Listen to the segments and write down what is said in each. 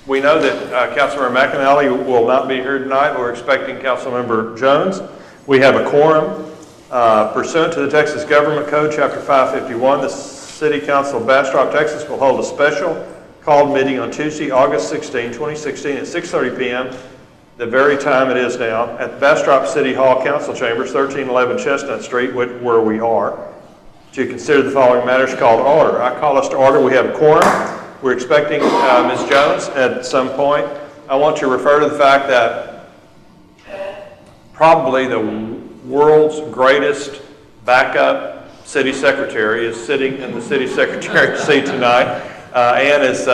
We know that Councilmember McAnally will not be here tonight. We're expecting Councilmember Jones. We have a quorum. Pursuant to the Texas Government Code, Chapter 551, the City Council of Bastrop, Texas will hold a special called meeting on Tuesday, August 16, 2016 at 6:30 p.m., the very time it is now, at the Bastrop City Hall Council Chambers, 1311 Chestnut Street, where we are, to consider the following matters called to order. I call us to order. We have a quorum. We're expecting Ms. Jones at some point. I want to refer to the fact that probably the world's greatest backup city secretary is sitting in the city secretary seat tonight. Ann is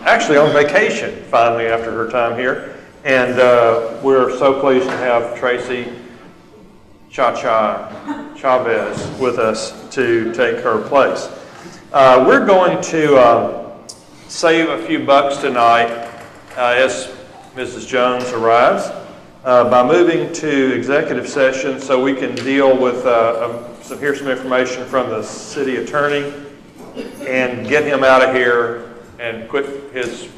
actually on vacation finally after her time here. And we're so pleased to have Tracy Chavez with us to take her place. We're going to save a few bucks tonight as Mrs. Jones arrives by moving to executive session so we can deal with hear some information from the city attorney and get him out of here and quit his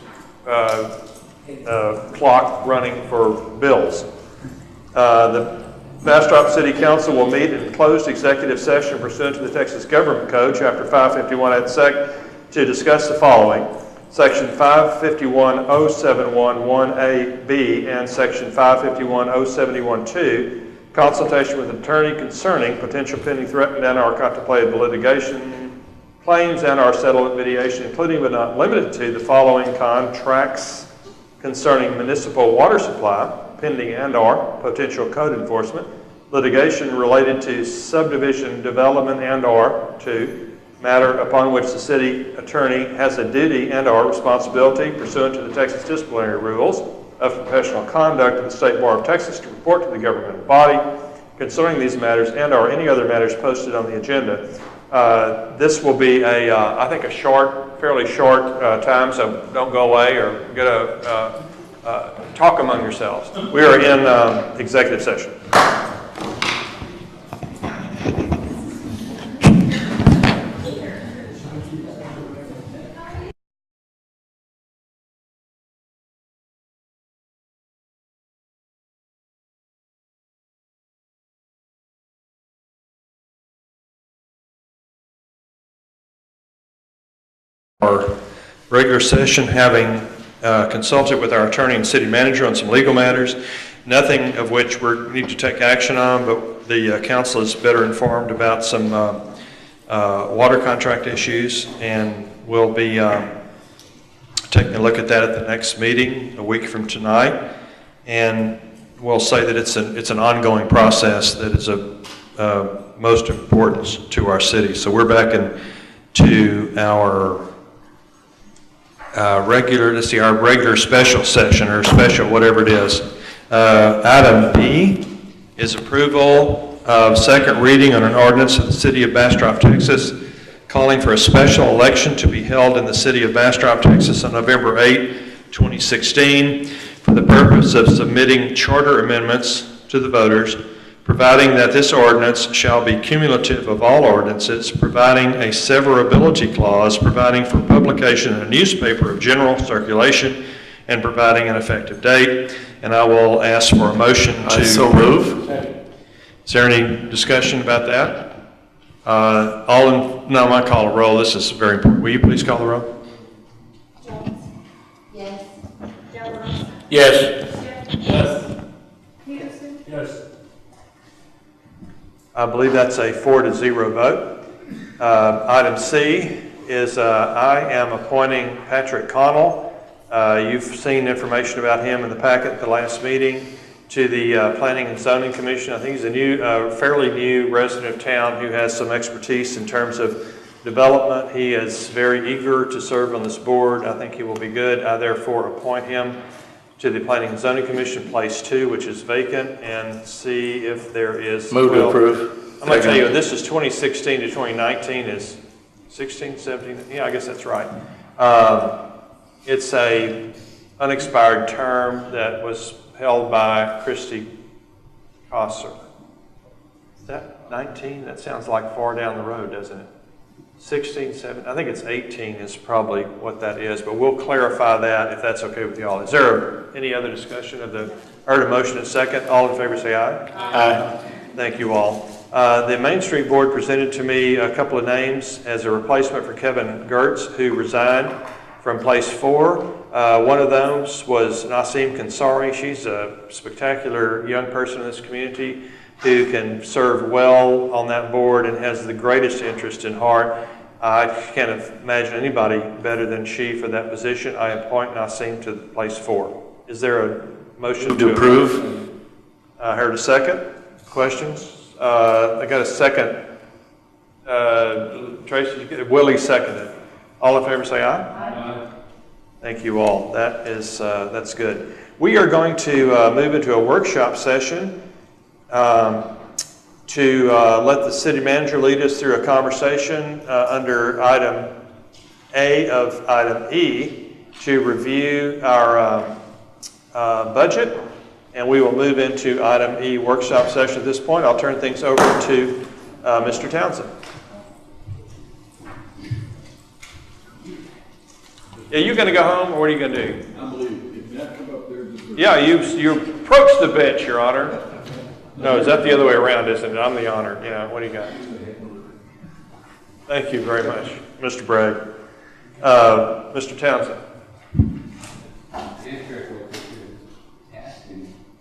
clock running for bills. The Bastrop City Council will meet in closed executive session pursuant to the Texas Government Code, Chapter 551 et seq, to discuss the following: Section 551.071.1a(b) and Section 551.071.2, consultation with an attorney concerning potential pending threatened and/or contemplated litigation claims and/or settlement mediation, including but not limited to the following contracts concerning municipal water supply, pending and/or potential code enforcement, litigation related to subdivision development and/or to matter upon which the city attorney has a duty and/or responsibility pursuant to the Texas disciplinary rules of professional conduct of the State Bar of Texas to report to the governmental body concerning these matters and/or any other matters posted on the agenda. This will be I think a fairly short time, so don't go away or get talk among yourselves. We are in executive session. Our regular session, having consulted with our attorney and city manager on some legal matters, nothing of which we need to take action on, but the council is better informed about some water contract issues, and we'll be taking a look at that at the next meeting a week from tonight. And we'll say that it's an ongoing process that is of most importance to our city. So we're back into our regular special session, or special, whatever it is. Item B is approval of second reading on an ordinance of the City of Bastrop, Texas, calling for a special election to be held in the City of Bastrop, Texas on November 8, 2016, for the purpose of submitting charter amendments to the voters, providing that this ordinance shall be cumulative of all ordinances, providing a severability clause, providing for publication in a newspaper of general circulation, and providing an effective date. And I will ask for a motion to so move. Is there any discussion about that? No, I'm going to call a roll. This is very important. Will you please call the roll? Jones? Yes. Jones? Yes. Yes. Peterson? Yes. I believe that's a 4-0 vote. Item C is I am appointing Patrick Connell. You've seen information about him in the packet at the last meeting, to the Planning and Zoning Commission. I think he's a fairly new resident of town who has some expertise in terms of development. He is very eager to serve on this board. I think he will be good. I therefore appoint him to the Planning and Zoning Commission, place 2, which is vacant, and see if there is... Move to approve. I'm going to tell you, this is 2016 to 2019 is 16, 17, yeah, I guess that's right. It's a unexpired term that was held by Christy Kosser. Is that 19? That sounds like far down the road, doesn't it? 16, 17, I think it's 18 is probably what that is, but we'll clarify that if that's okay with y'all. Is there any other discussion of the, heard a motion and second? All in favor say aye. Aye. Thank you all. The Main Street Board presented to me a couple of names as a replacement for Kevin Gertz, who resigned from place 4. One of those was Nasim Kansari. She's a spectacular young person in this community who can serve well on that board and has the greatest interest in heart. I can't imagine anybody better than she for that position. I appoint Nasim to place 4. Is there a motion to approve? I heard a second. Questions? I got a second. Tracy, Willie seconded. All in favor say aye. Aye. Thank you all. That is, that's good. We are going to move into a workshop session to let the city manager lead us through a conversation under item A of item E to review our budget, and we will move into item E workshop session. At this point, I'll turn things over to Mr. Townsend. Yeah, you going to go home, or what are you going to do? I believe if that come up there, Yeah, you approach the bench, Your Honor. No, is that the other way around, isn't it? I'm the honor. Yeah, what do you got? Thank you very much, Mr. Bragg. Mr. Townsend.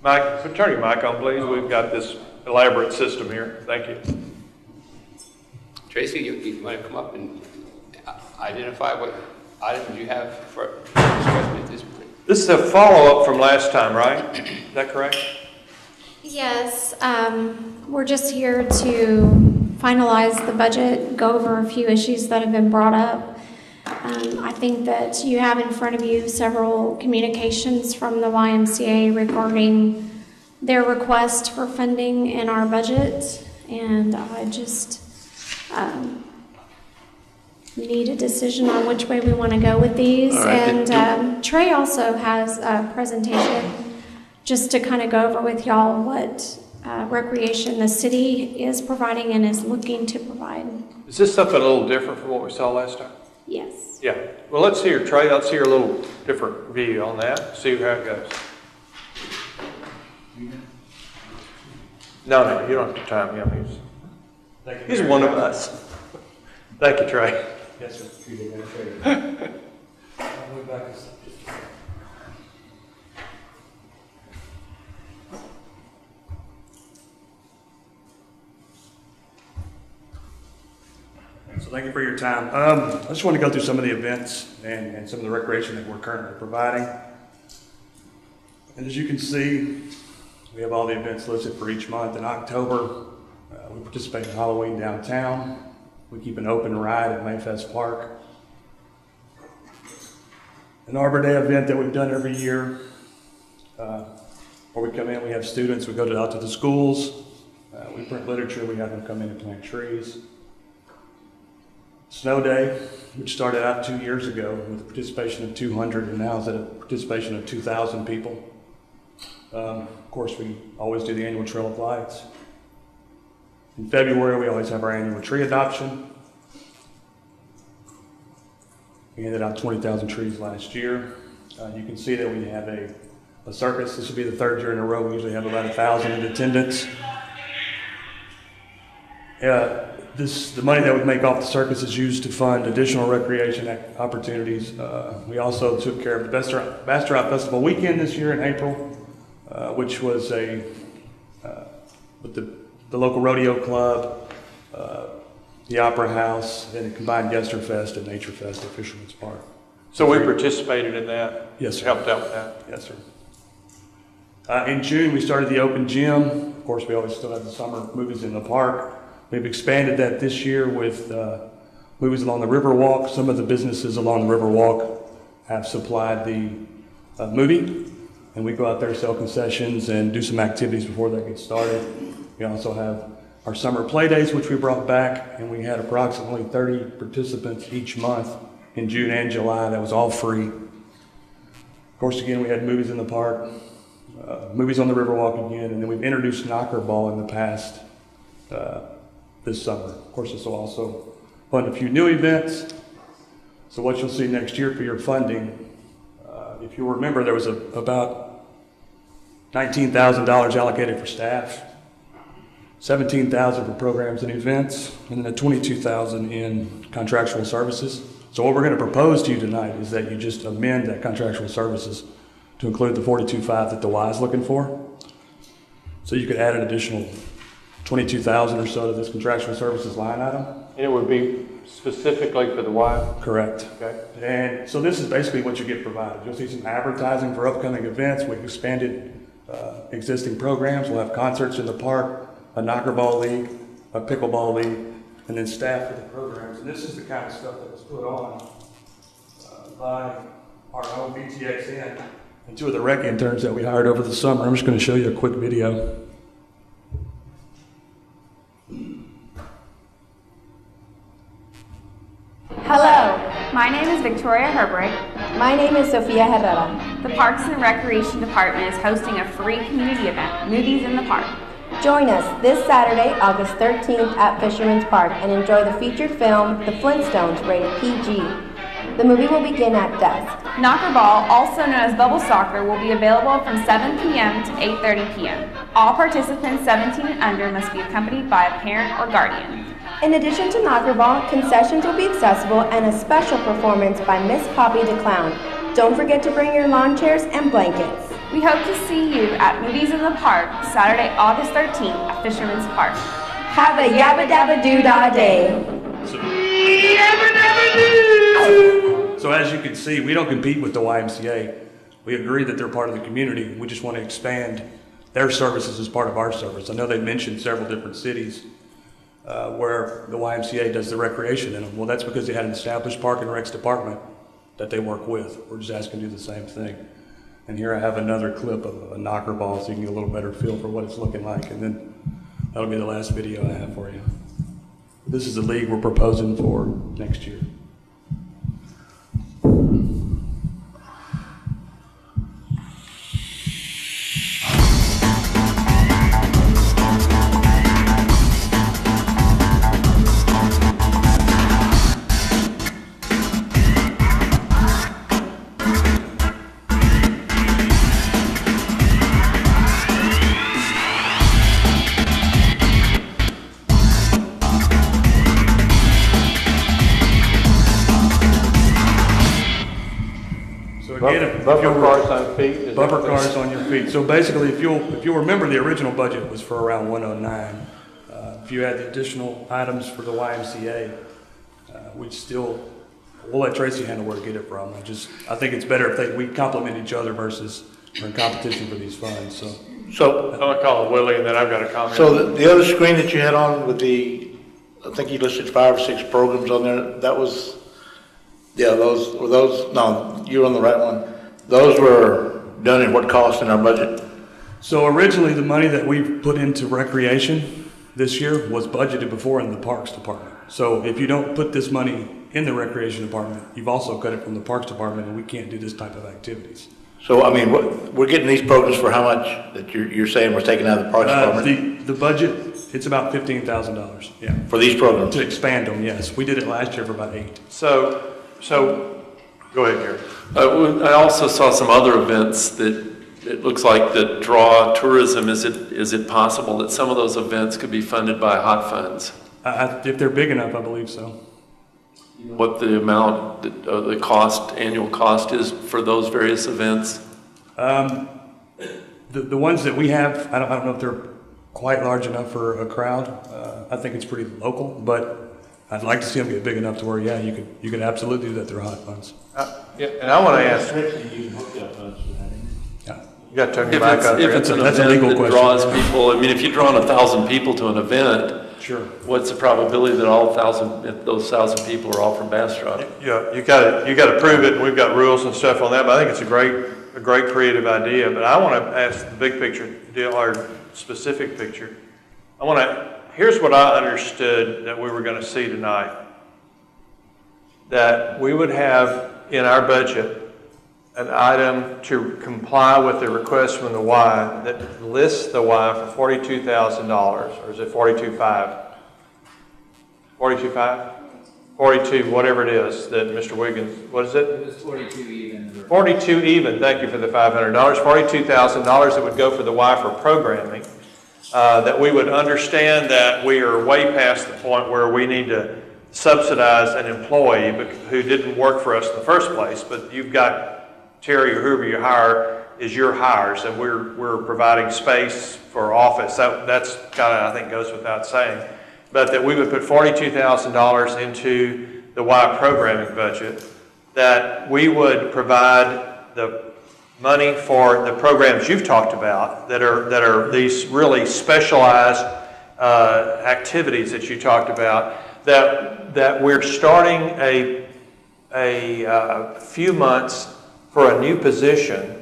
Mike, turn your mic on, please. We've got this elaborate system here. Thank you. Tracy, you might come up and identify what items you have for discussion at this point. This is a follow-up from last time, right? Is that correct? Yes, we're just here to finalize the budget, go over a few issues that have been brought up. I think that you have in front of you several communications from the YMCA regarding their request for funding in our budget, and I just need a decision on which way we want to go with these. Right. And Trey also has a presentation just to kind of go over with y'all what recreation the city is providing and is looking to provide. Is this something a little different from what we saw last time? Yes. Yeah. Well, let's hear, Trey, let's hear a little different view on that, see how it goes. No, you don't have to time him. He's one of us. Thank you, Trey. Yes, sir. So thank you for your time. I just want to go through some of the events and some of the recreation that we're currently providing. And as you can see, we have all the events listed for each month. In October, we participate in Halloween downtown. We keep an open ride at Mayfest Park. An Arbor Day event that we've done every year. Where we come in, we have students, we go out to the schools. We print literature, we have them come in and plant trees. Snow Day, which started out 2 years ago with a participation of 200 and now is at a participation of 2,000 people. Of course, we always do the annual Trail of Lights. In February, we always have our annual tree adoption. We handed out 20,000 trees last year. You can see that we have a circus. This will be the 3rd year in a row. We usually have about 1,000 in attendance. The money that we make off the circus is used to fund additional recreation opportunities. We also took care of the Bastrop Festival weekend this year in April, which was with the local rodeo club, the Opera House, and a combined Yester Fest and Nature Fest at Fisherman's Park. So we participated in that? Yes, sir. Helped out with that? Yes, sir. In June, we started the open gym. Of course, we always still have the summer movies in the park. We've expanded that this year with movies along the Riverwalk. Some of the businesses along the Riverwalk have supplied the movie, and we go out there, sell concessions, and do some activities before that gets started. We also have our summer play days, which we brought back, and we had approximately 30 participants each month in June and July. That was all free. Of course, again, we had movies in the park, movies on the Riverwalk again, and then we've introduced Knocker Ball in the past this summer. Of course, this will also fund a few new events. So what you'll see next year for your funding, if you remember, there was about $19,000 allocated for staff, $17,000 for programs and events, and then $22,000 in contractual services. So what we're going to propose to you tonight is that you just amend that contractual services to include the 42.5 that the Y is looking for. So you could add an additional 22,000 or so to this contractual services line item. And it would be specifically for the Y? Correct. Okay. And so this is basically what you get provided. You'll see some advertising for upcoming events. We've expanded existing programs. We'll have concerts in the park, a knockerball league, a pickleball league, and then staff for the programs. And this is the kind of stuff that was put on by our own BTXN and two of the rec interns that we hired over the summer. I'm just going to show you a quick video. Hello, my name is Victoria Herbrick. My name is Sofia Herrera. The Parks and Recreation Department is hosting a free community event, Movies in the Park. Join us this Saturday, August 13th at Fisherman's Park and enjoy the featured film, The Flintstones, rated PG. The movie will begin at dusk. Knockerball, also known as bubble soccer, will be available from 7 p.m. to 8:30 p.m. All participants 17 and under must be accompanied by a parent or guardian. In addition to Knockerball, concessions will be accessible and a special performance by Miss Poppy the Clown. Don't forget to bring your lawn chairs and blankets. We hope to see you at Movies in the Park, Saturday, August 13th at Fisherman's Park. Have a yabba dabba doo dah day. So as you can see, we don't compete with the YMCA. We agree that they're part of the community. We just want to expand their services as part of our service. I know they mentioned several different cities where the YMCA does the recreation in them. Well, that's because they had an established park and recs department that they work with. We're just asking to do the same thing. And here I have another clip of a knockerball so you can get a little better feel for what it's looking like. And then that'll be the last video I have for you. This is the league we're proposing for next year. Bumper cars on feet? Bumper cars on your feet. So basically, if you'll remember, the original budget was for around 109. If you add the additional items for the YMCA, we'll let Tracy handle where to get it from. I think it's better if we complement each other versus we're in competition for these funds. So I'm gonna call it Willie, and then I've got a comment. So the other screen that you had on with I think you listed 5 or 6 programs on there. That was, yeah, no, you're on the right one. Those were done at what cost in our budget? So originally, the money that we've put into recreation this year was budgeted before in the Parks Department. So if you don't put this money in the Recreation Department, you've also cut it from the Parks Department, and we can't do this type of activities. So, I mean, we're getting these programs for how much that you're saying we're taking out of the Parks Department? The budget, it's about $15,000, yeah. For these programs? To expand them, yes. We did it last year for about 8. So go ahead, Gary. I also saw some other events that it looks like that draw tourism. Is it possible that some of those events could be funded by hot funds? If they're big enough, I believe so. What the amount, the annual cost is for those various events? The ones that we have, I don't know if they're quite large enough for a crowd. I think it's pretty local, but I'd like to see them get big enough to where, yeah, you could absolutely do that through hot funds. Yeah, and I want to ask. Yeah. You got to turn your back up. If it's an That's a event legal that question. draws people, I mean, if you're drawing 1,000 people to an event, Sure. what's the probability that those 1,000 people are all from Bastrop? Yeah, you got to prove it, and we've got rules and stuff on that. But I think it's a great creative idea. But I want to ask the big picture deal, or specific picture. Here's what I understood that we were going to see tonight. That we would have in our budget an item to comply with the request from the Y that lists the Y for $42,000, or is it $42,500? $42,500? 42, whatever it is that Mr. Wiggins, what is it? It was 42 even. 42 even, thank you for the $500, $42,000 that would go for the Y for programming, that we would understand that we are way past the point where we need to subsidize an employee who didn't work for us in the first place, but you've got Terry or whoever you hire is your hires, and we're providing space for office. That's kind of, I think, goes without saying. But that we would put $42,000 into the Y programming budget, that we would provide the money for the programs you've talked about that are these really specialized activities that you talked about, that we're starting a few months for a new position.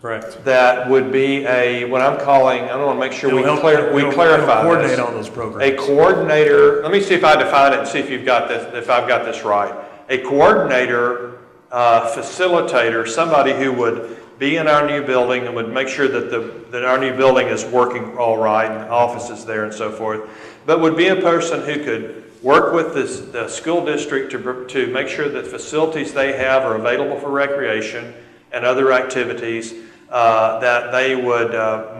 Correct. That would be what I'm calling, I want to make sure we clarify coordinate this. all those programs. A coordinator, let me see if I define it and see if you've got this, if I've got this right. A coordinator, facilitator, somebody who would be in our new building and would make sure that our new building is working all right and offices there and so forth, but would be a person who could work with the school district to make sure that facilities they have are available for recreation and other activities, that they would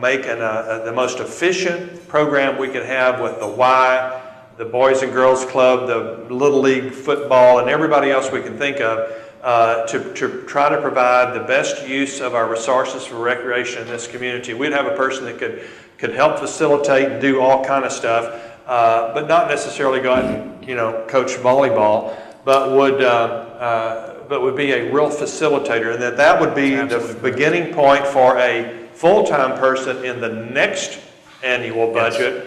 make the most efficient program we could have with the Y, the Boys and Girls Club, the Little League football, and everybody else we can think of, to try to provide the best use of our resources for recreation in this community. We'd have a person that could help facilitate and do all kind of stuff, but not necessarily go out and coach volleyball, but would be a real facilitator, and that would be the beginning point for a full-time person in the next annual budget,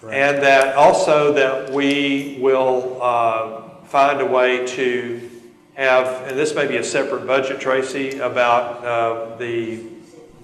and that also that we will find a way to have, and this may be a separate budget, Tracy, about the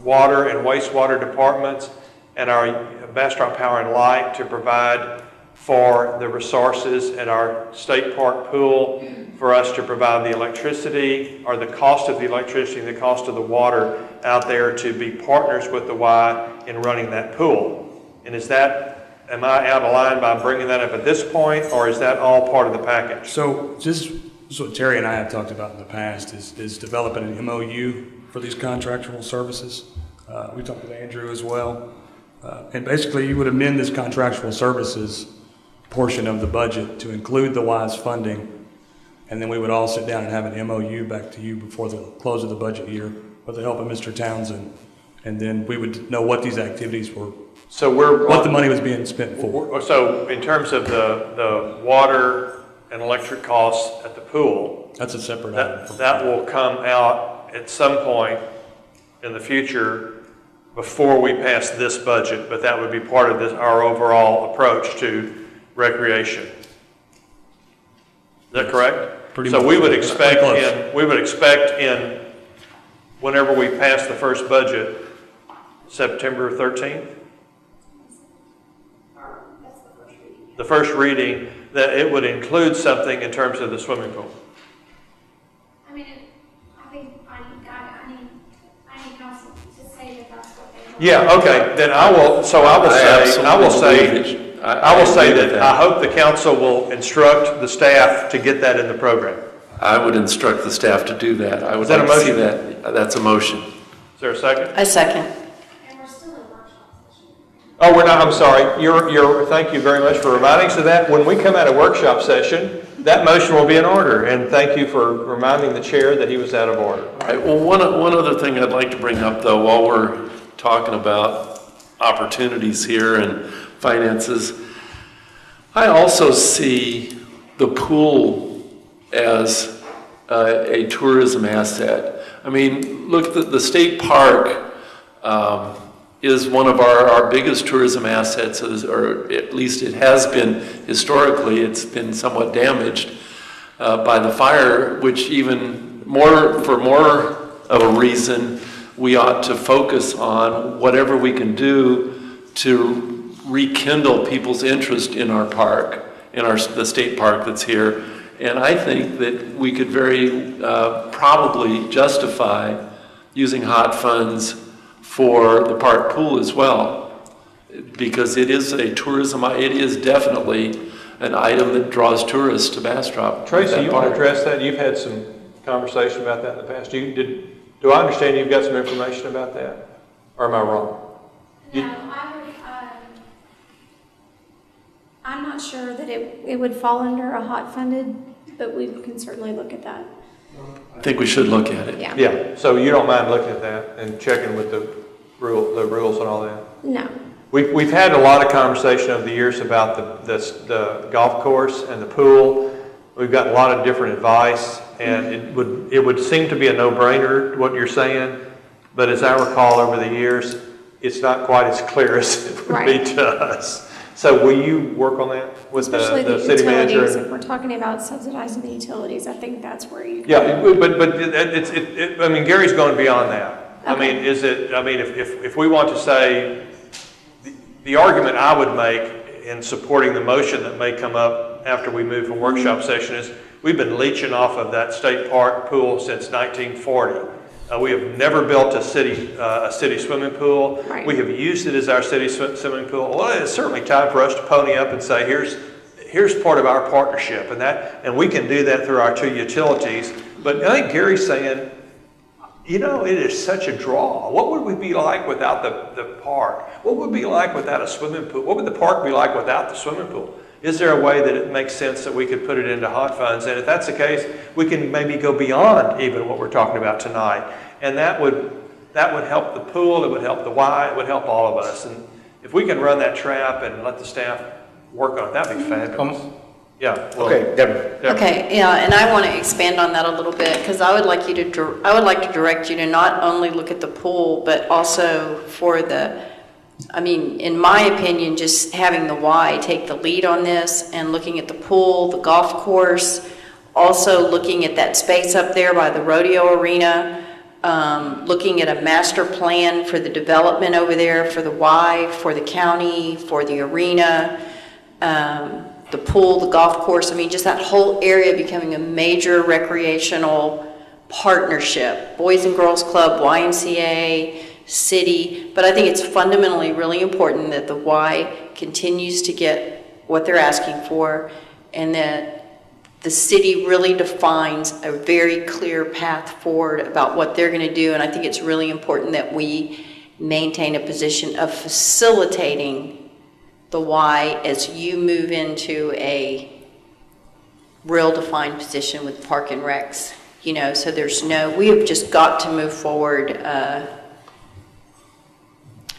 water and wastewater departments and our Bastrop Power and Light to provide for the resources at our state park pool, for us to provide the electricity, or the cost of the electricity and the cost of the water out there, to be partners with the Y in running that pool. And am I out of line by bringing that up at this point, or is that all part of the package? So just what Terry and I have talked about in the past is developing an MOU for these contractual services. We talked with Andrew as well. And basically you would amend this contractual services portion of the budget to include the WISE funding, and then we would all sit down and have an MOU back to you before the close of the budget year with the help of Mr. Townsend, and then we would know what these activities were, what the money was being spent for. So in terms of the water and electric costs at the pool, that's a separate item. That will come out at some point in the future before we pass this budget, but that would be part of our overall approach to recreation. Is that correct? Pretty so much. we would expect in whenever we pass the first budget, September 13th, the first reading, that it would include something in terms of the swimming pool. I mean, I think I need council to say that that's what they want. Yeah, okay, then I will say that I hope the council will instruct the staff to get that in the program. I would instruct the staff to do that. I would Is that like a to see motion? that. That's a motion. Is there a second? I second. And we're still in workshop session. Oh, we're not, I'm sorry. Thank you very much for reminding us of that. When we come out of workshop session, that motion will be in order. And thank you for reminding the chair that he was out of order. All right, well, one other thing I'd like to bring up, though, while we're talking about opportunities here and finances, I also see the pool as a tourism asset. I mean, look, the state park is one of our biggest tourism assets, or at least it has been historically. It's been somewhat damaged by the fire, which even for more of a reason, we ought to focus on whatever we can do to rekindle people's interest in our park, the state park that's here. And I think that we could very probably justify using hot funds for the park pool as well, because it is a tourism, it is definitely an item that draws tourists to Bastrop. Tracy, That you want to park. address that? You've had some conversation about that in the past. Do I understand you've got some information about that? Or am I wrong? No, I'm not sure that it would fall under a hot funded, but we can certainly look at that. I think we should look at it. Yeah. Yeah, so you don't mind looking at that and checking with the rules and all that? No. We've had a lot of conversation over the years about the golf course and the pool. We've got a lot of different advice, and it would seem to be a no-brainer, what you're saying, but as I recall over the years, it's not quite as clear as it would be to us. So will you work on that with Especially the the city manager? utilities, if we're talking about subsidizing the utilities, I think that's where you. Yeah, but I mean, Gary's going beyond that. Okay. I mean, if we want to say, the argument I would make in supporting the motion that may come up after we move from workshop session is, we've been leeching off of that state park pool since 1940. We have never built a city swimming pool. Right. We have used it as our city swimming pool. Well, it's certainly time for us to pony up and say, here's part of our partnership, and we can do that through our two utilities. But I think Gary's saying, you know, it is such a draw. What would we be like without the park? What would it be like without a swimming pool? What would the park be like without the swimming pool? Is there a way that it makes sense that we could put it into hot funds? And if that's the case, we can maybe go beyond even what we're talking about tonight. And that would help the pool, it would help the Y, it would help all of us. And if we can run that trap and let the staff work on it, that'd be fabulous. Yeah. Well, Okay, Deborah. Okay, yeah, and I want to expand on that a little bit, because I would like to direct you to not only look at the pool, but also for in my opinion, just having the Y take the lead on this and looking at the pool, the golf course, also looking at that space up there by the rodeo arena, looking at a master plan for the development over there for the Y, for the county, for the arena, the pool, the golf course. I mean, just that whole area becoming a major recreational partnership. Boys and Girls Club, YMCA, city. But I think it's fundamentally really important that the Y continues to get what they're asking for, and that the city really defines a very clear path forward about what they're going to do. And I think it's really important that we maintain a position of facilitating the Y as you move into a real defined position with Park and Recs. You know, so we have just got to move forward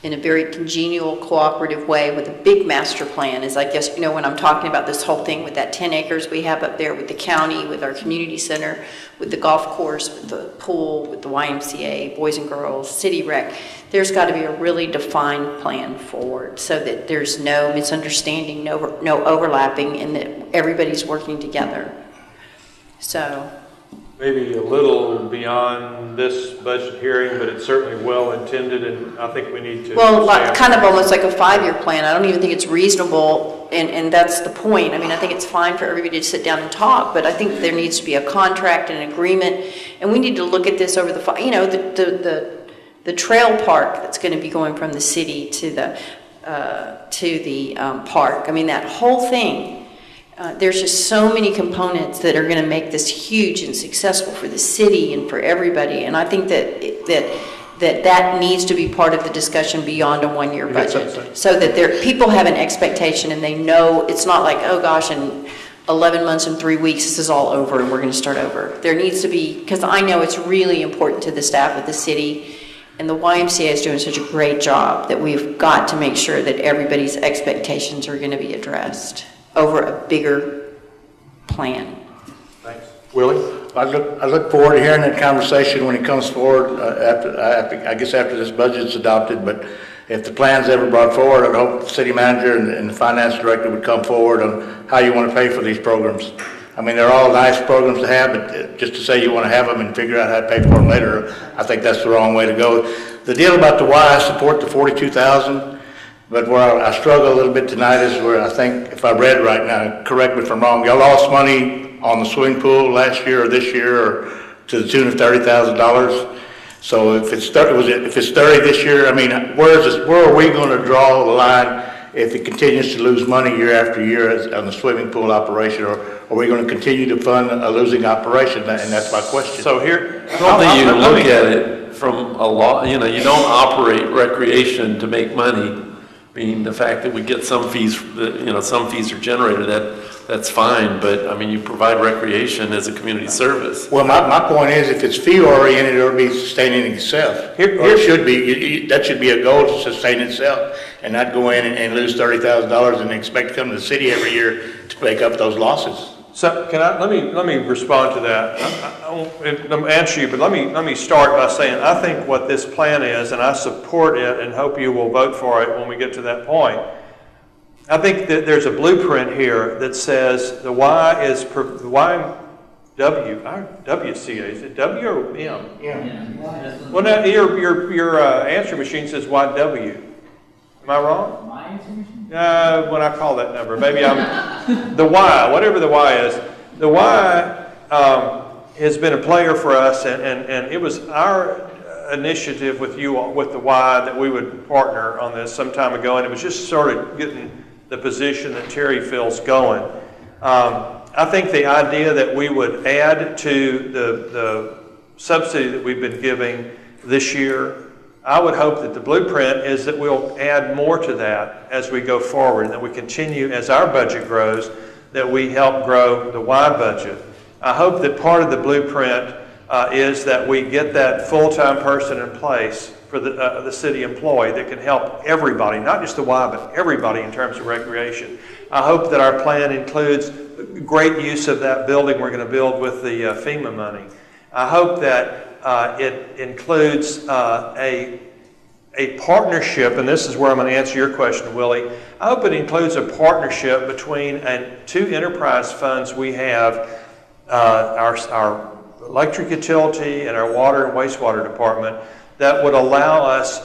in a very congenial, cooperative way with a big master plan. Is, I guess, you know, when I'm talking about this whole thing with that 10 acres we have up there with the county, with our community center, with the golf course, with the pool, with the YMCA, Boys and Girls, City Rec, there's got to be a really defined plan forward so that there's no misunderstanding, no overlapping, and that everybody's working together. So. Maybe a little beyond this budget hearing, but it's certainly well intended, and I think we need to. Well, kind of almost like a 5-year plan. I don't even think it's reasonable, and that's the point. I mean, I think it's fine for everybody to sit down and talk, but I think there needs to be a contract and an agreement, and we need to look at this over the trail park that's going to be going from the city to the park. I mean, that whole thing. There's just so many components that are going to make this huge and successful for the city and for everybody. And I think that needs to be part of the discussion beyond a 1-year budget, so that people have an expectation and they know it's not like, oh gosh, in 11 months and 3 weeks this is all over and we're going to start over. There needs to be, because I know it's really important to the staff of the city, and the YMCA is doing such a great job that we've got to make sure that everybody's expectations are going to be addressed over a bigger plan. Thanks. Willie? I look forward to hearing that conversation when it comes forward after this budget's adopted. But if the plan's ever brought forward, I'd hope the city manager and the finance director would come forward on how you want to pay for these programs. I mean, they're all nice programs to have, but just to say you want to have them and figure out how to pay for them later, I think that's the wrong way to go. The deal about the Y, I support the $42,000. But where I struggle a little bit tonight is where I think, if I read right now, correct me if I'm wrong, y'all lost money on the swimming pool last year or this year, or to the tune of $30,000. So if it's 30 this year, I mean, where are we going to draw the line if it continues to lose money year after year on the swimming pool operation, or are we going to continue to fund a losing operation? And that's my question. So here, I don't think you can look at it from a law, you don't operate recreation to make money. I mean, the fact that we get some fees, some fees are generated, that's fine, but I mean, you provide recreation as a community service. Well, my point is, if it's fee oriented, it'll be sustaining itself. Or it should be, that should be a goal to sustain itself and not go in and lose $30,000 and expect to come to the city every year to make up those losses. So let me respond to that. I won't answer you, but let me start by saying I think what this plan is, and I support it and hope you will vote for it when we get to that point. I think that there's a blueprint here that says the Y is the WCA. Is it W or M? Yeah. Well, now your answer machine says YW. Am I wrong? My answer machine? When I call that number, maybe I'm the Y, whatever the Y is. The Y has been a player for us, and it was our initiative with you, with the Y, that we would partner on this some time ago, and it was just sort of getting the position that Terry feels going. I think the idea that we would add to the subsidy that we've been giving this year, I would hope that the blueprint is that we'll add more to that as we go forward, and that we continue, as our budget grows, that we help grow the Y budget. I hope that part of the blueprint is that we get that full-time person in place for the city employee that can help everybody, not just the Y, but everybody in terms of recreation. I hope that our plan includes great use of that building we're going to build with the FEMA money. I hope that it includes a partnership, and this is where I'm going to answer your question, Willie. I hope it includes a partnership between two enterprise funds we have, our electric utility and our water and wastewater department, that would allow us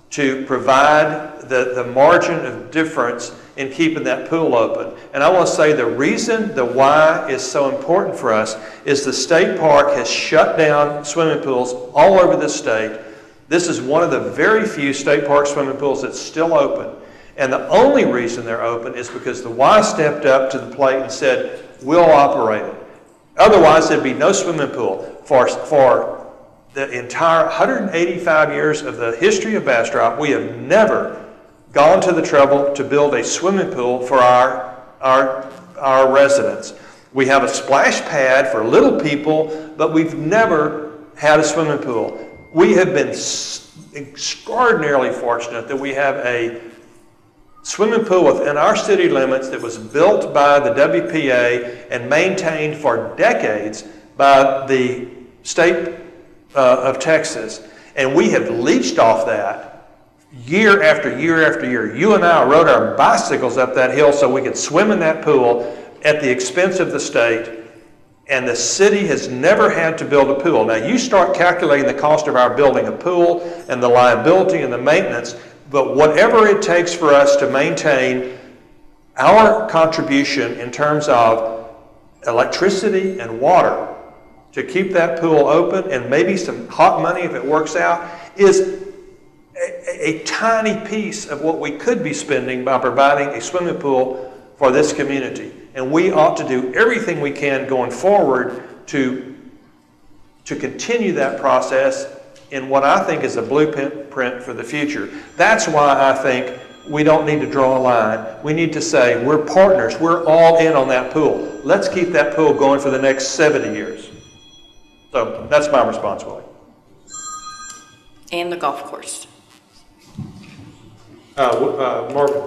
to provide the margin of difference in keeping that pool open. And I want to say the reason the Y is so important for us is the state park has shut down swimming pools all over the state. This is one of the very few state park swimming pools that's still open. And the only reason they're open is because the Y stepped up to the plate and said, we'll operate it. Otherwise, there'd be no swimming pool. For the entire 185 years of the history of Bastrop, we have never gone to the trouble to build a swimming pool for our residents. We have a splash pad for little people, but we've never had a swimming pool. We have been extraordinarily fortunate that we have a swimming pool within our city limits that was built by the WPA and maintained for decades by the state of Texas. And we have leached off that year after year after year. You and I rode our bicycles up that hill so we could swim in that pool at the expense of the state, and the city has never had to build a pool. Now you start calculating the cost of our building a pool and the liability and the maintenance, but whatever it takes for us to maintain our contribution in terms of electricity and water to keep that pool open, and maybe some hot money if it works out, is a tiny piece of what we could be spending by providing a swimming pool for this community. And we ought to do everything we can going forward to continue that process in what I think is a blueprint for the future. That's why I think we don't need to draw a line. We need to say we're partners. We're all in on that pool. Let's keep that pool going for the next 70 years. So that's my response, Willie. And the golf course. Marvin.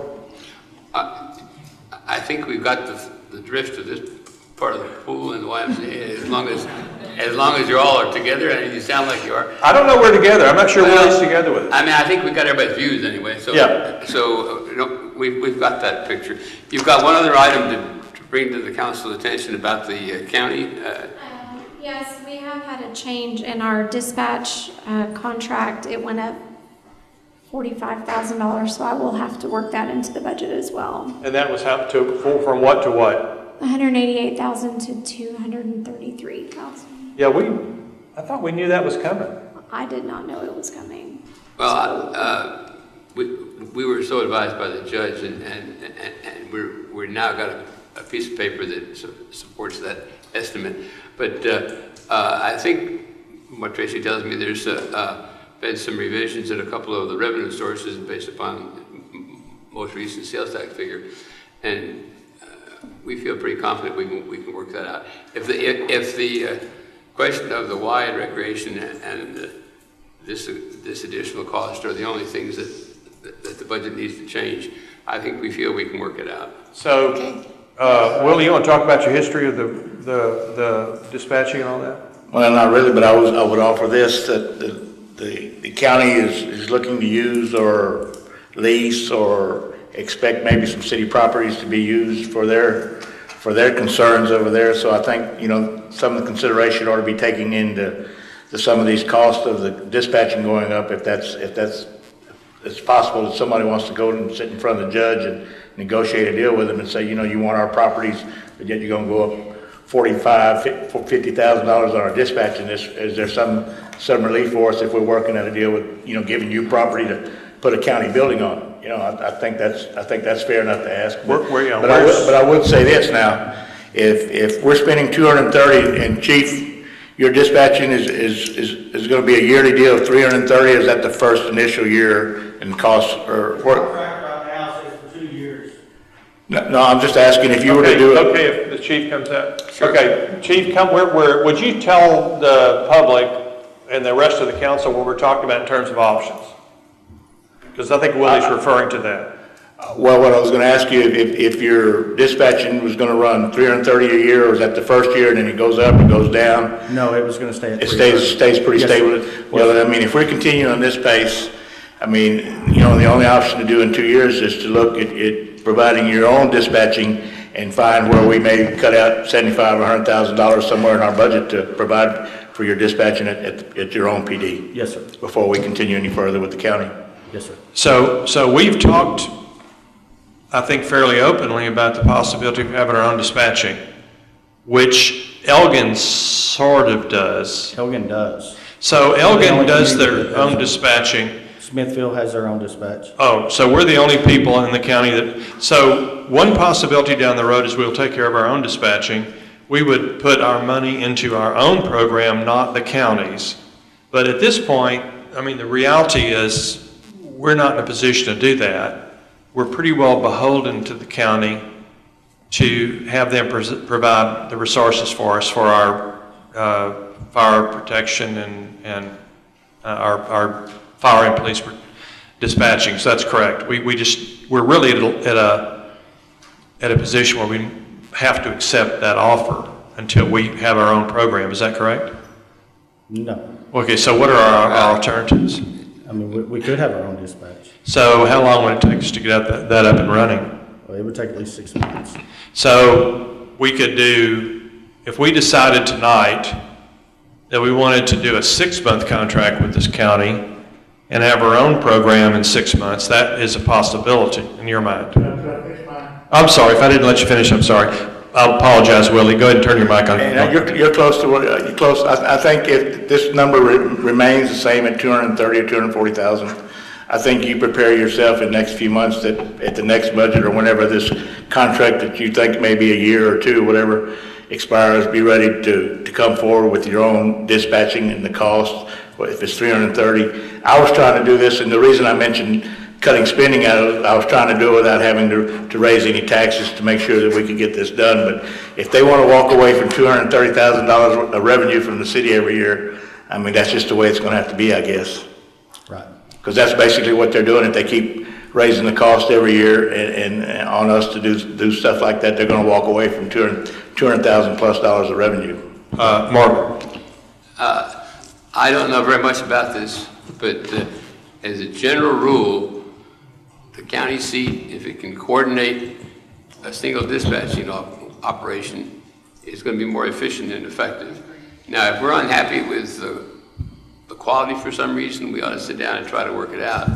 I think we've got the drift of this part of the pool and the YMCA, as long as you all are together, and you sound like you are. I don't know we're together. I'm not sure Willie's together with us. I mean, I think we've got everybody's views anyway. So, yeah. So we've got that picture. You've got one other item to bring to the council's attention about the county. Yes, we have had a change in our dispatch contract. It went up $45,000, so I will have to work that into the budget as well. And that was from what to what? $188,000 to $233,000. Yeah, I thought we knew that was coming. I did not know it was coming. Well, we were so advised by the judge, and we're now got a piece of paper that supports that estimate. But I think what Tracy tells me, there's been some revisions in a couple of the revenue sources based upon most recent sales tax figure, and we feel pretty confident we can work that out. If the question of the wide recreation and this additional cost are the only things that the budget needs to change, I think we feel we can work it out. So, Willie, you want to talk about your history of the dispatching and all that? Well, not really, but I would offer this, that the county is looking to use or lease or expect maybe some city properties to be used for their concerns over there. So I think, some of the consideration ought to be taking into some of these costs of the dispatching going up, if it's possible that somebody wants to go and sit in front of the judge and negotiate a deal with them and say, you want our properties, but yet you're going to go up $45,000, $50,000 on our dispatching. Is there some relief for us if we're working at a deal with, giving you property to put a county building on? I think that's fair enough to ask. But I would say this now, if we're spending $230, and Chief, your dispatching is going to be a yearly deal of $330. Is that the first initial year in cost, or what? Contract right now says for 2 years. No, I'm just asking if you were to do it. Okay, if the chief comes out. Sure. Okay, Chief, would you tell the public and the rest of the council what we're talking about in terms of options? Because I think Willie's referring to that. Well, what I was going to ask you, if your dispatching was going to run $330 a year, or is that the first year and then it goes up and goes down? No, it was going to stay at It stays pretty stable. Well, if we continue on this pace, the only option to do in 2 years is to look at providing your own dispatching and find where we may cut out $75,000 or $100,000 somewhere in our budget to provide for your dispatching at your own PD. Yes, sir. Before we continue any further with the county. Yes, sir. So we've talked, I think, fairly openly about the possibility of having our own dispatching, which Elgin sort of does. Elgin does. So Elgin does their own dispatching. Smithfield has their own dispatch. Oh, so we're the only people in the county so one possibility down the road is we'll take care of our own dispatching. We would put our money into our own program, not the county's. But at this point, the reality is we're not in a position to do that. We're pretty well beholden to the county to have them provide the resources for us for our fire protection and our fire and police dispatching. So that's correct. We're really at a position where we have to accept that offer until we have our own program. Is that correct? No. Okay, so what are our alternatives? We could have our own dispatch. So how long would it take us to get that up and running? Well, it would take at least 6 months. So we could do, if we decided tonight that we wanted to do a 6-month contract with this county and have our own program in 6 months, that is a possibility in your mind. I'm sorry, if I didn't let you finish, I'm sorry. I apologize, Willie. Go ahead and turn your mic on. You're close to you're close. I think if this number remains the same at 230 or 240,000, I think you prepare yourself in the next few months that at the next budget or whenever this contract that you think may be a year or two, whatever, expires, be ready to come forward with your own dispatching and the cost. If it's 330, I was trying to do this, and the reason I mentioned cutting spending out of it, I was trying to do it without having to raise any taxes to make sure that we could get this done. But if they want to walk away from $230,000 of revenue from the city every year, that's just the way it's going to have to be, I guess. Right. Because that's basically what they're doing. If they keep raising the cost every year and on us to do stuff like that, they're going to walk away from $200,000 plus of revenue. Mark. I don't know very much about this, but as a general rule, the county seat, if it can coordinate a single dispatching operation, is going to be more efficient and effective. Now, if we're unhappy with the quality for some reason, we ought to sit down and try to work it out.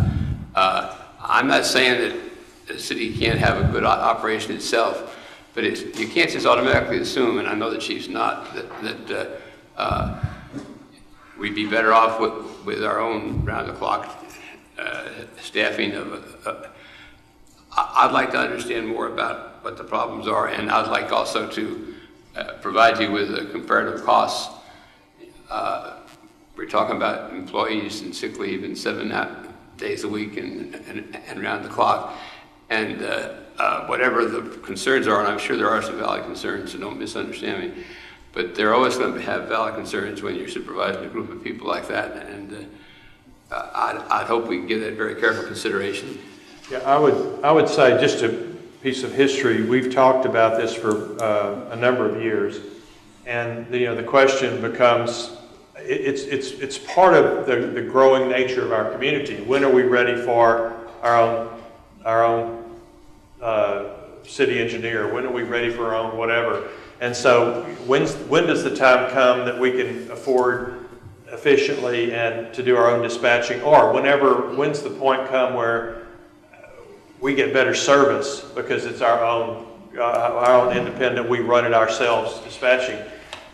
I'm not saying that the city can't have a good operation itself, but you can't just automatically assume, and I know the chief's not, that we'd be better off with our own round-the-clock staffing of, I'd like to understand more about what the problems are, and I'd like also to provide you with a comparative costs. We're talking about employees and sick leave and 7 days a week and around the clock. And whatever the concerns are, and I'm sure there are some valid concerns, so don't misunderstand me, but they're always going to have valid concerns when you're supervising a group of people like that. And I'd hope we give that very careful consideration. Yeah, I would say, just a piece of history, we've talked about this for a number of years, and the question becomes, it's part of the growing nature of our community. When are we ready for our own city engineer? When are we ready for our own whatever? And so when does the time come that we can afford efficiently and to do our own dispatching? Or when's the point come where we get better service because it's our own independent, we run it ourselves dispatching?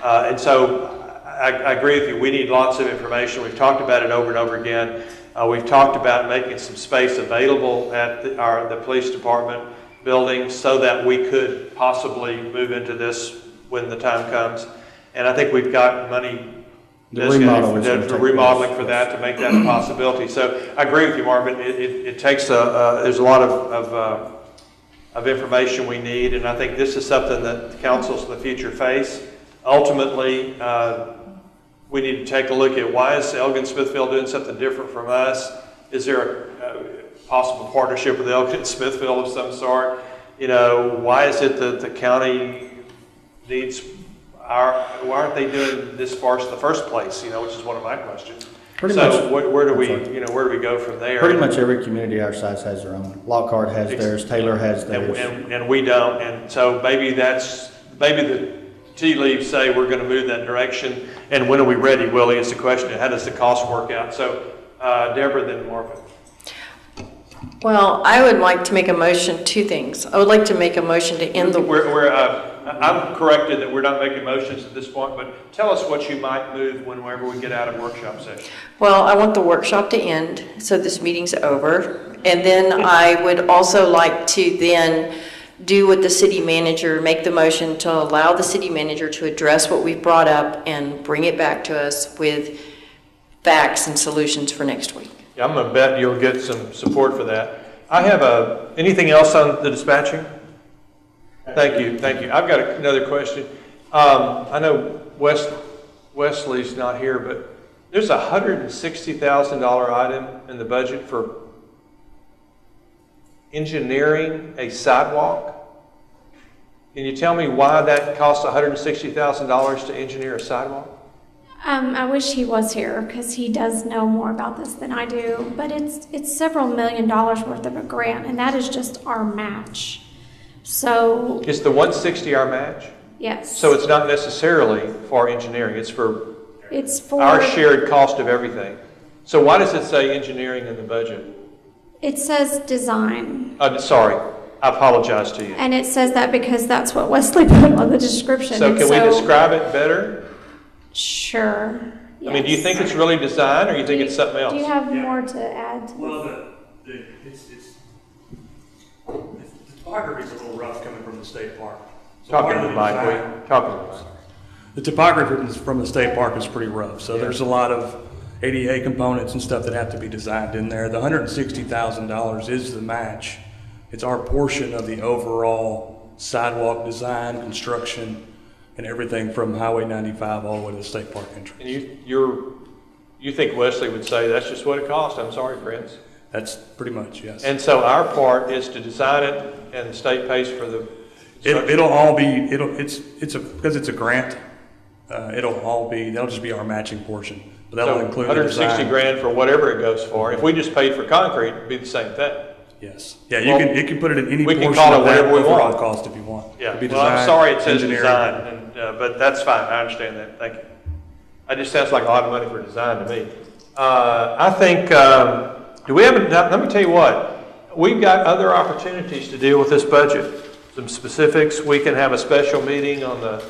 And so I agree with you. We need lots of information. We've talked about it over and over again. We've talked about making some space available at the police department building so that we could possibly move into this when the time comes. And I think we've got money designated for remodeling for that to make that a possibility. So I agree with you, Marvin. It takes there's a lot of information we need, and I think this is something that the councils in the future face. Ultimately, we need to take a look at why is Elgin Smithfield doing something different from us? Is there a possible partnership with Elgin Smithfield of some sort? Why is it that the county needs why aren't they doing this for us in the first place? Which is one of my questions. Where do we go from there? Pretty much every community our size has their own. Lockhart has theirs, Taylor has theirs. And we don't. And so maybe the tea leaves say we're going to move that direction. And when are we ready, Willie, is the question. How does the cost work out? So Deborah, then Marvin. Well, I would like to make a motion, two things. I would like to make a motion to end the... I'm corrected that we're not making motions at this point, but tell us what you might move whenever we get out of workshop session. Well, I want the workshop to end, so this meeting's over. And then I would also like to then do what the city manager, make the motion to allow the city manager to address what we've brought up and bring it back to us with facts and solutions for next week. Yeah, I'm going to bet you'll get some support for that. I have anything else on the dispatching? Thank you. I've got another question. I know Wesley's not here, but there's a $160,000 item in the budget for engineering a sidewalk. Can you tell me why that costs $160,000 to engineer a sidewalk? I wish he was here because he does know more about this than I do, but it's several $1 million worth of a grant, and that is just our match. So is the 160 our match? Yes. So it's not necessarily for engineering. It's for our shared cost of everything. So why does it say engineering in the budget? It says design. Sorry, I apologize to you. And it says that because that's what Wesley put on the description. So can we describe it better? Sure. Yes. I mean, do you think it's really design, or do you think it's something else? Do you have more to add to the topography is a little rough coming from the state park. So talking to the mic, please. Talking to the mic. The topography from the state park is pretty rough, so there's a lot of ADA components and stuff that have to be designed in there. The $160,000 is the match. It's our portion of the overall sidewalk design, construction, and everything from Highway 95 all the way to the state park entrance. And you think Wesley would say that's just what it costs? I'm sorry, Prince. That's pretty much, yes. And so our part is to design it, and the state pays for the. It'll all be because it's a grant. That'll just be our matching portion. But that'll include $160,000 for whatever it goes for. If we just paid for concrete, it'd be the same thing. Yes. Yeah, you can put it in any portion can call it of that whatever we overall want. cost if you want. Yeah. Well, I'm sorry it says design, but that's fine. I understand that. Thank you. That just sounds like a lot of money for design to me. I think. Do we have? Let me tell you what. We've got other opportunities to deal with this budget. Some specifics. We can have a special meeting on the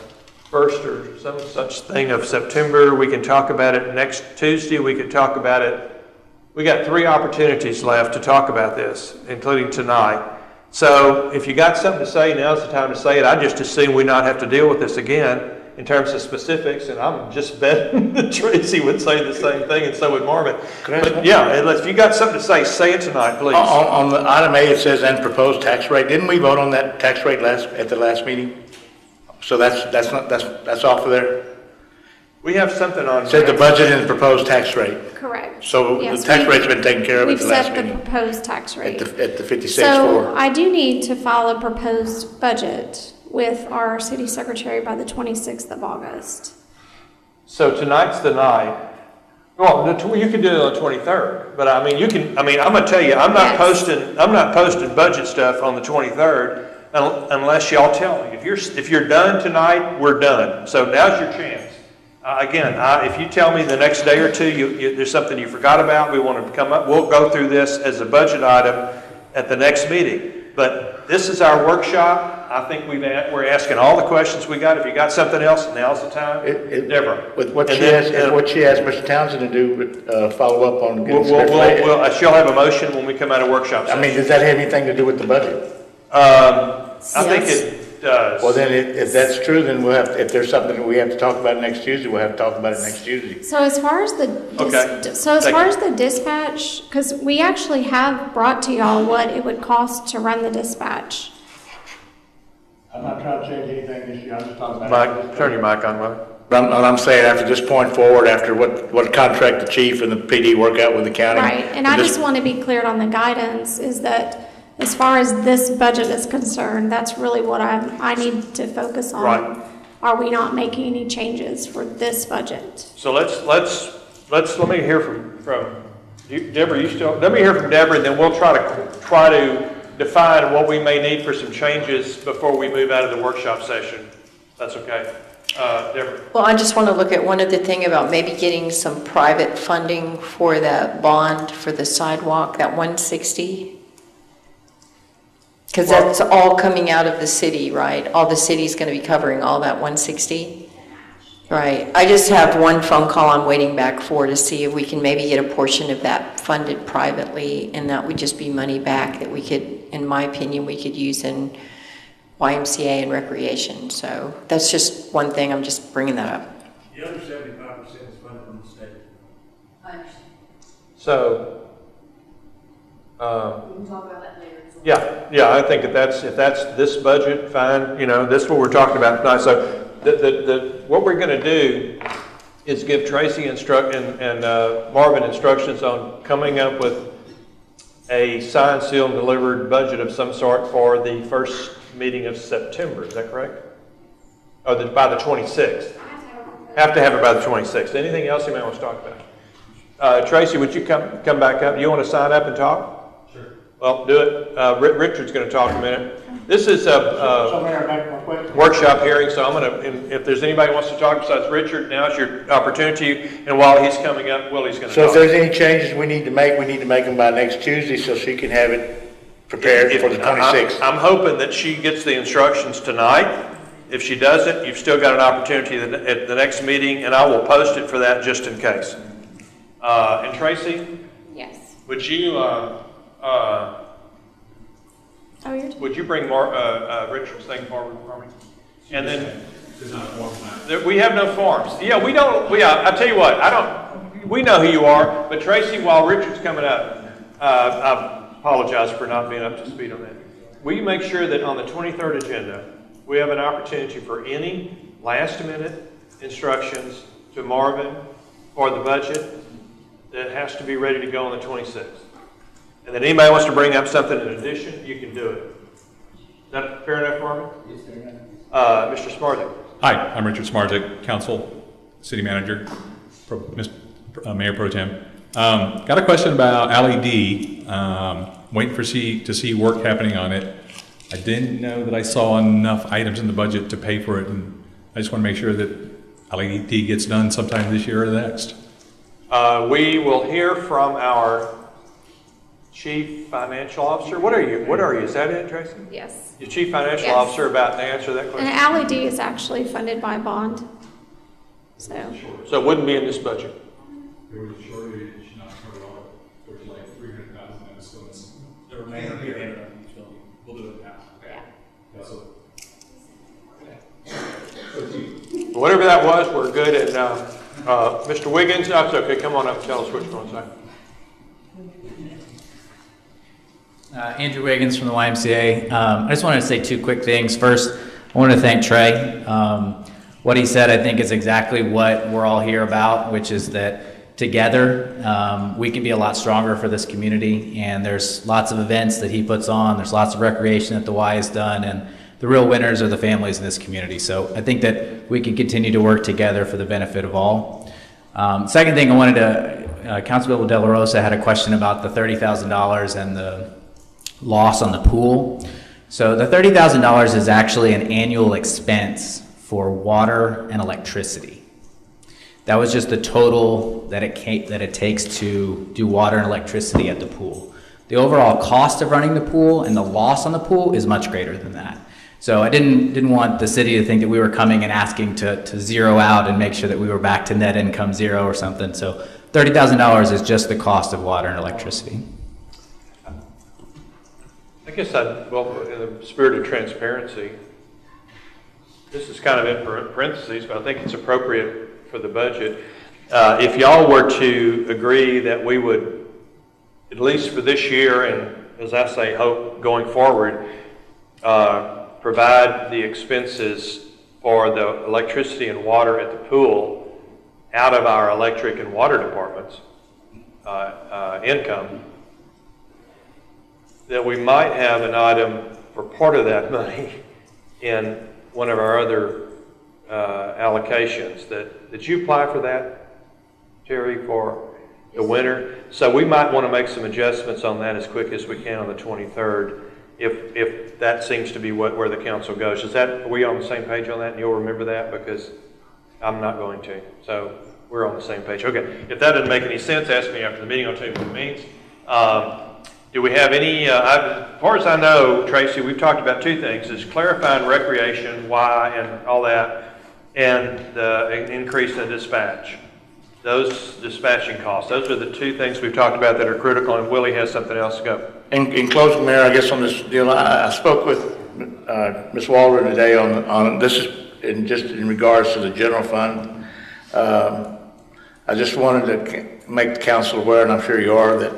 1st or some such thing of September. We can talk about it next Tuesday. We can talk about it. We got 3 opportunities left to talk about this, including tonight. So if you got something to say, now's the time to say it. I just assume we not have to deal with this again in terms of specifics, and I'm just betting that Tracy would say the same thing, and so would Marvin. But yeah, if you got something to say it tonight, please. On the item A, it says, and proposed tax rate. Didn't we vote on that tax rate at the last meeting? So that's off of there? We have something on. It said the budget and the proposed tax rate. Correct. So Yes, the tax rate's been taken care of at the last We've set meeting. the proposed tax rate. At the 56.4. So I do need to file a proposed budget with our city secretary by the 26th of August. So tonight's the night. Well, you can do it on the 23rd, but I mean, I'm gonna tell you, I'm not posting budget stuff on the 23rd unless y'all tell me. If you're done tonight, we're done. So now's your chance. Again, if you tell me the next day or two there's something you forgot about, we want to come up, we'll go through this as a budget item at the next meeting. But this is our workshop. I think we're asking all the questions we got. If you got something else, now's the time. Deborah. With what she asked Mr. Townsend to do, follow up on. She'll have a motion when we come out of workshop session. I mean, does that have anything to do with the budget? I think it does. Well, then, if that's true, then if there's something that we have to talk about next Tuesday, we'll have to talk about it next Tuesday. So as far as the dispatch, because we actually have brought to y'all what it would cost to run the dispatch. I'm not trying to change anything this year, I'm just talking about. Mike, turn your mic on, Mike. But I'm saying after this point forward, after what contract the chief and the PD work out with the county. Right, and I just want to be clear on the guidance is that as far as this budget is concerned, that's really what I need to focus on. Right. Are we not making any changes for this budget? So let me hear from you, Deborah. Let me hear from Deborah, and then we'll try to define what we may need for some changes before we move out of the workshop session. That's okay. Deborah. Well, I just want to look at one other thing about maybe getting some private funding for that bond for the sidewalk, that 160. Because that's all coming out of the city, right? All the city's going to be covering all that 160. Right. I just have one phone call I'm waiting back for to see if we can maybe get a portion of that funded privately, and that would just be money back that we could, in my opinion, we could use in YMCA and recreation. So that's just one thing. I'm just bringing that up. The other 75% is funded from the state. I understand. So, We can talk about that later. yeah, I think if that's this budget, fine. This is what we're talking about tonight. So, what we're going to do is give Tracy and Marvin instructions on coming up with a signed, sealed, and delivered budget of some sort for the first meeting of September. Is that correct? Or by the 26th? Have to have it by the 26th. Anything else you may want to talk about? Tracy, would you come back up? You want to sign up and talk? Sure. Well, do it. Richard's going to talk a minute. This is a workshop hearing, so I'm going to, if there's anybody who wants to talk besides Richard, now's your opportunity. And while he's coming up, Willie's going to talk. So if there's any changes we need to make them by next Tuesday so she can have it prepared for the 26th. I'm hoping that she gets the instructions tonight. If she doesn't, you've still got an opportunity at the next meeting, and I will post it for that just in case. And Tracy? Yes. Would you would you bring Richard's thing forward for me? And then we have no forms. Yeah, we don't. I tell you what, we know who you are, but Tracy, while Richard's coming up, I apologize for not being up to speed on that. Will you make sure that on the 23rd agenda we have an opportunity for any last-minute instructions to Marvin for the budget that has to be ready to go on the 26th? And then anybody wants to bring up something in addition, you can do it. Is that fair enough, Marvin? Yes, sir. Mr. Smartick. Hi, I'm Richard Smartick, Council, City Manager, Mayor Pro Tem. Got a question about LED. Waiting to see work happening on it. I didn't know that I saw enough items in the budget to pay for it, and I just want to make sure that LED gets done sometime this year or the next. We will hear from our Chief Financial Officer. What are you? Is that it, Tracy? Yes. Your Chief Financial Officer about to answer that question? And LED is actually funded by bond. So it wouldn't be in this budget. just go this, the remainder will be handed out each building. We'll do it now. Yeah. So, Whatever that was, we're good. And Mr. Wiggins, that's okay. Come on up and tell us what you're going to say. Andrew Wiggins from the YMCA. I just wanted to say two quick things. First, I want to thank Trey. What he said, I think, is exactly what we're all here about, which is that together we can be a lot stronger for this community. And there's lots of events that he puts on. There's lots of recreation that the Y has done. And the real winners are the families in this community. So I think that we can continue to work together for the benefit of all. Second thing I wanted to, Councilmember De La Rosa had a question about the $30,000 and the loss on the pool. So the $30,000 is actually an annual expense for water and electricity. That was just the total that it takes to do water and electricity at the pool. The overall cost of running the pool and the loss on the pool is much greater than that. So I didn't want the city to think that we were coming and asking to zero out and make sure that we were back to net income zero or something. So $30,000 is just the cost of water and electricity. I guess well, in the spirit of transparency, this is kind of in parentheses, but I think it's appropriate for the budget. If y'all were to agree that we would, at least for this year, and as I say, hope going forward, provide the expenses for the electricity and water at the pool out of our electric and water departments' income, that we might have an item for part of that money in one of our other allocations. Did you apply for that, Terry, for the winter? So we might want to make some adjustments on that as quick as we can on the 23rd, if that seems to be where the council goes. Are we on the same page on that? And you'll remember that, because I'm not going to. So we're on the same page. Okay. If that doesn't make any sense, ask me after the meeting. I'll tell you what it means. Do we have any, as far as I know, Tracy, we've talked about two things, is clarifying recreation, why, and all that, and the increase in dispatch. Those dispatching costs, those are the two things we've talked about that are critical, and Willie has something else to go. In closing, Mayor, I guess on this deal, I spoke with Ms. Waldron today on this is just in regards to the general fund. I just wanted to make the council aware, and I'm sure you are, that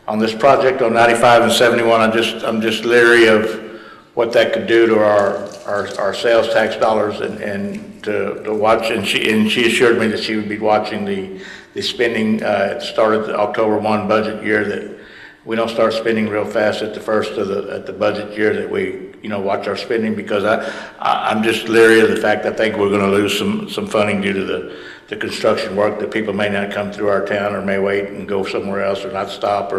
on this project on 95 and 71, I'm just leery of what that could do to our sales tax dollars, and to watch. And she assured me that she would be watching the spending at the start of the October 1 budget year, that we don't start spending real fast at the first of the budget year, that we watch our spending, because I'm just leery of the fact I think we're going to lose some funding due to the construction work, that people may not come through our town, or may wait and go somewhere else, or not stop.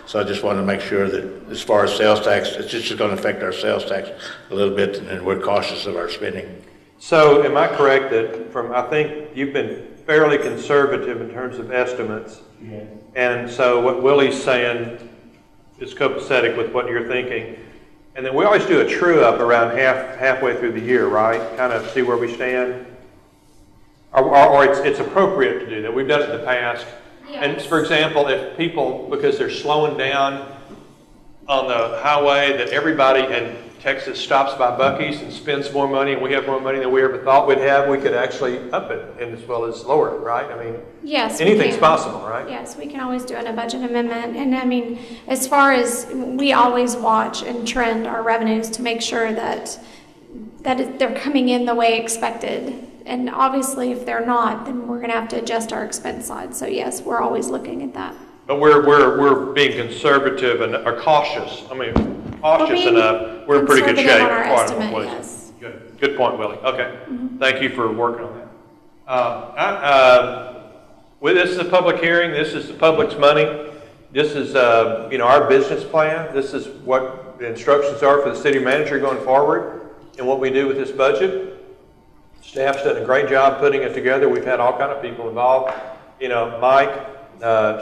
So I just wanted to make sure that as far as sales tax, it's just going to affect our sales tax a little bit, and we're cautious of our spending. So am I correct that I think you've been fairly conservative in terms of estimates? Yeah. And so what Willie's saying is copacetic with what you're thinking. And then we always do a true up around halfway through the year, right? Kind of see where we stand. Or it's appropriate to do that. We've done it in the past. Yes. And for example, if people, because they're slowing down on the highway, that everybody in Texas stops by Buc-ee's and spends more money, and we have more money than we ever thought we'd have, we could actually up it and as well as lower it, right? I mean, yes, anything's possible, right? Yes, we can always do a budget amendment. And I mean, as far as we always watch and trend our revenues to make sure that they're coming in the way expected. And obviously, if they're not, then we're going to have to adjust our expense side. So yes, we're always looking at that. But we're being conservative and are cautious. I mean, cautious enough. We're in pretty good shape. On our estimate, yes. Good point, Willie. Okay. Mm-hmm. Thank you for working on that. This is a public hearing. This is the public's money. This is our business plan. This is what the instructions are for the city manager going forward, and what we do with this budget. Staff's done a great job putting it together. We've had all kind of people involved. Mike,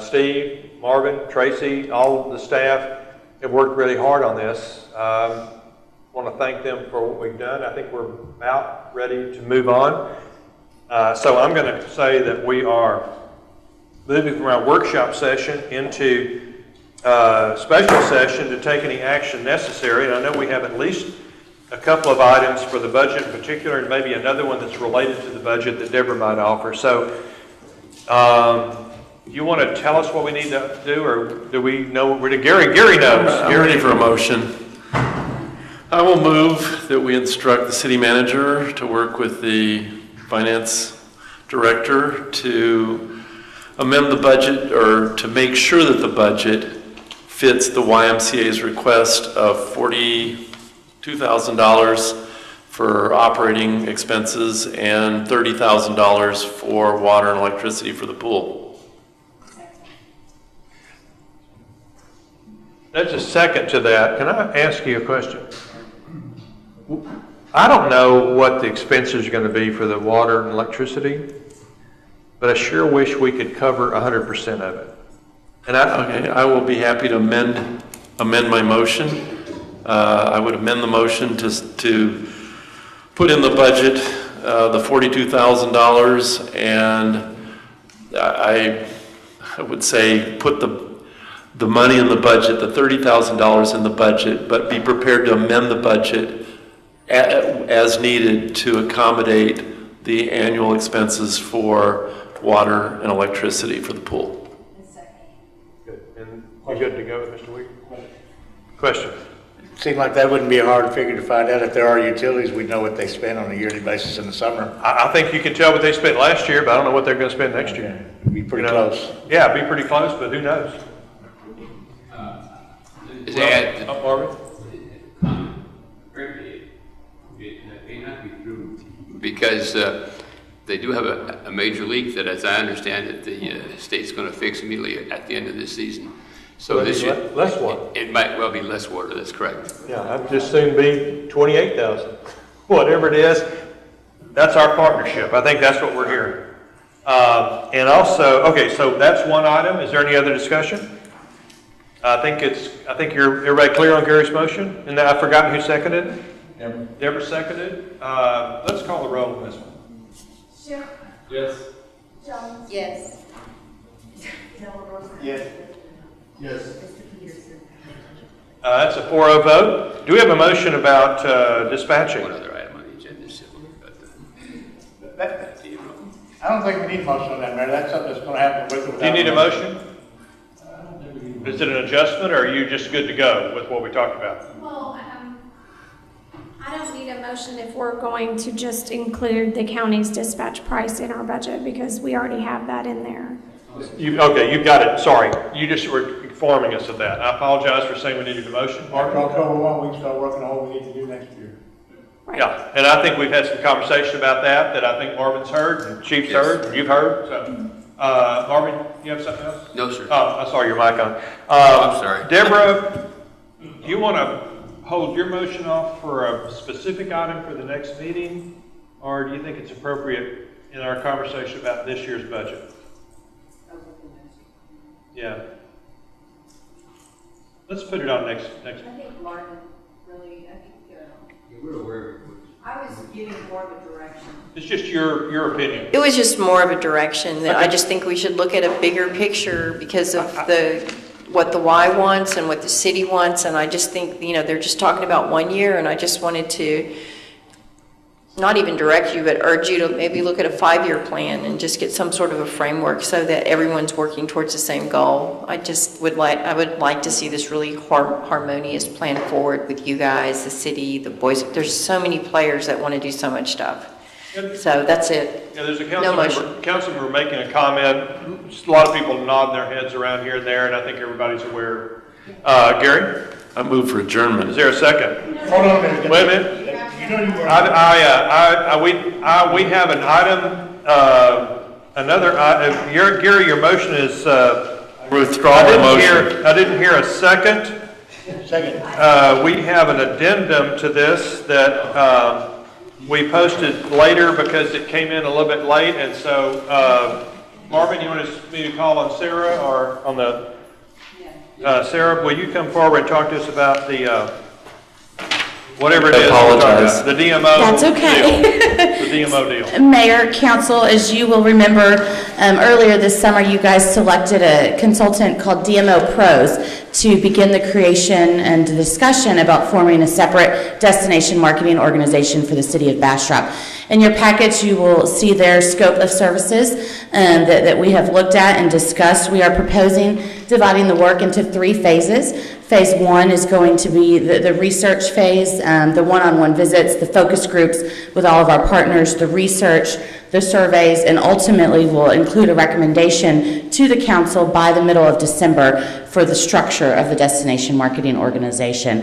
Steve, Marvin, Tracy, all of the staff have worked really hard on this. I want to thank them for what we've done. I think we're about ready to move on. So I'm going to say that we are moving from our workshop session into special session to take any action necessary. And I know we have at least a couple of items for the budget in particular, and maybe another one that's related to the budget that Deborah might offer. So, you want to tell us what we need to do, or do we know what we're doing? Gary knows. I'm ready for a motion. I will move that we instruct the city manager to work with the finance director to amend the budget, or to make sure that the budget fits the YMCA's request of $42,000 for operating expenses and $30,000 for water and electricity for the pool. That's a second to that. Can I ask you a question? I don't know what the expenses are going to be for the water and electricity, but I sure wish we could cover 100% of it. And I will be happy to amend my motion. I would amend the motion to put in the budget the $42,000, and I would say put the money in the budget, the $30,000 in the budget, but be prepared to amend the budget as needed to accommodate the annual expenses for water and electricity for the pool. Good. And you good to go, Mr. Weaver? Question? Seemed like that wouldn't be a hard figure to find out. If there are utilities, we'd know what they spend on a yearly basis in the summer. I think you can tell what they spent last year, but I don't know what they're going to spend next year. It'd be pretty close. Yeah, it'd be pretty close, but who knows? Marvin? Because they do have a major leak that, as I understand it, the state's going to fix immediately at the end of this season. So this year, less water. It might well be less water. That's correct. Yeah, I'd just soon be 28,000. Whatever it is, that's our partnership. I think that's what we're hearing. And also, okay, so that's one item. Is there any other discussion? I think you're everybody clear on Gary's motion? And I've forgotten who seconded it? Deborah seconded. Let's call the roll on this one. Sure. Yes. Jones. Yes. Yes. Yes. That's a 4-0 vote. Do we have a motion about dispatching? One other item on the agenda is I don't think we need a motion on that, Mayor. That's something that's going to happen with or without. Do you need a motion? Is it an adjustment, or are you just good to go with what we talked about? Well, I don't need a motion if we're going to just include the county's dispatch price in our budget, because we already have that in there. Okay, you've got it. Sorry. You just were informing us of that. I apologize for saying we needed a motion. Mark, October 1, we can start working on what we need to do next year. Right. Yeah, and I think we've had some conversation about that I think Marvin's heard, and Chief's heard, and you've heard. So, Marvin, you have something else? No, sir. Oh, I saw your mic on. I'm sorry. Deborah, do you want to hold your motion off for a specific item for the next meeting, or do you think it's appropriate in our conversation about this year's budget? Yeah. Let's put it on next. I think Martin really, We're aware of it. I was giving more of a direction. It's just your opinion. It was just more of a direction that I just think we should look at a bigger picture because of what the Y wants and what the city wants. And I just think, they're just talking about 1 year, and I just wanted to not even direct you, but urge you to maybe look at a 5-year plan and just get some sort of a framework so that everyone's working towards the same goal. I would like to see this really harmonious plan forward with you guys, the city, the boys. There's so many players that want to do so much stuff. So that's it. Yeah, there's a No council member making a comment. Just a lot of people nod their heads around here and there, and I think everybody's aware. Gary? I move for adjournment. Is there a second? Hold on a minute. Wait a minute. You know you were. We have an item, another item. Gary, your motion is, Withdraw the motion. I didn't hear a second. Second. We have an addendum to this that we posted later because it came in a little bit late. And so, Marvin, you want me to call on Sarah or on the, Sarah, will you come forward and talk to us about the, whatever it is. I apologize. The DMO. That's okay. Deal. The DMO deal. Mayor, council, as you will remember, Earlier this summer, you guys selected a consultant called DMO Pros to begin the creation and discussion about forming a separate destination marketing organization for the city of Bastrop. In your package, you will see their scope of services that we have looked at and discussed. We are proposing dividing the work into 3 phases. Phase 1 is going to be the research phase, the one-on-one visits, the focus groups with all of our partners, the research, the surveys, and ultimately will include a recommendation to the council by the middle of December for the structure of the destination marketing organization.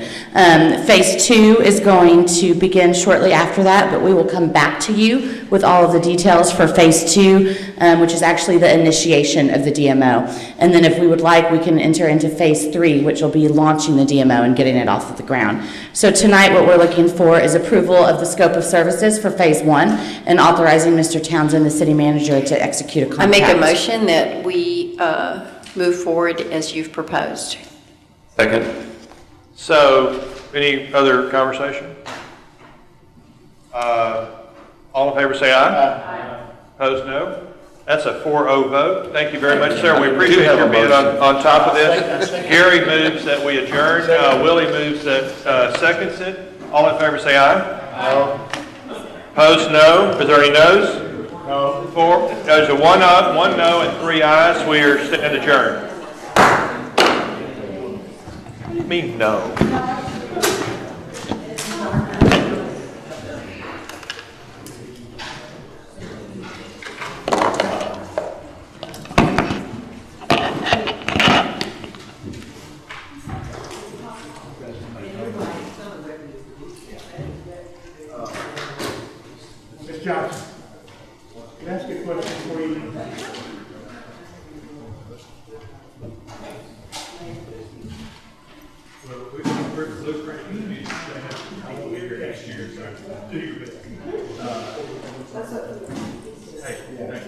Phase 2 is going to begin shortly after that, but we will come back to you with all of the details for Phase 2, which is actually the initiation of the DMO. And then if we would like, we can enter into Phase 3, which will be launching the DMO and getting it off of the ground. So tonight what we're looking for is approval of the scope of services for Phase 1 and authorizing Mr. Townsend, the city manager, to execute a contract. I make a motion that we move forward as you've proposed. Second. So, any other conversation? All in favor say aye. Opposed, no. That's a 4-0 vote. Thank you very much, sir. We appreciate your being on top of this. Gary moves that we adjourn. Willie moves that seconds it. All in favor say aye. Opposed, no. Is there any no's? No. 4. There's a 1 up, 1 no, and 3 ayes. We are stand adjourned. What do you mean no? Ms. Johnson, can I ask you a question before you leave? We're blueprint. I won't be here next year, so do your best. Hey, thanks.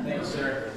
Thanks, sir.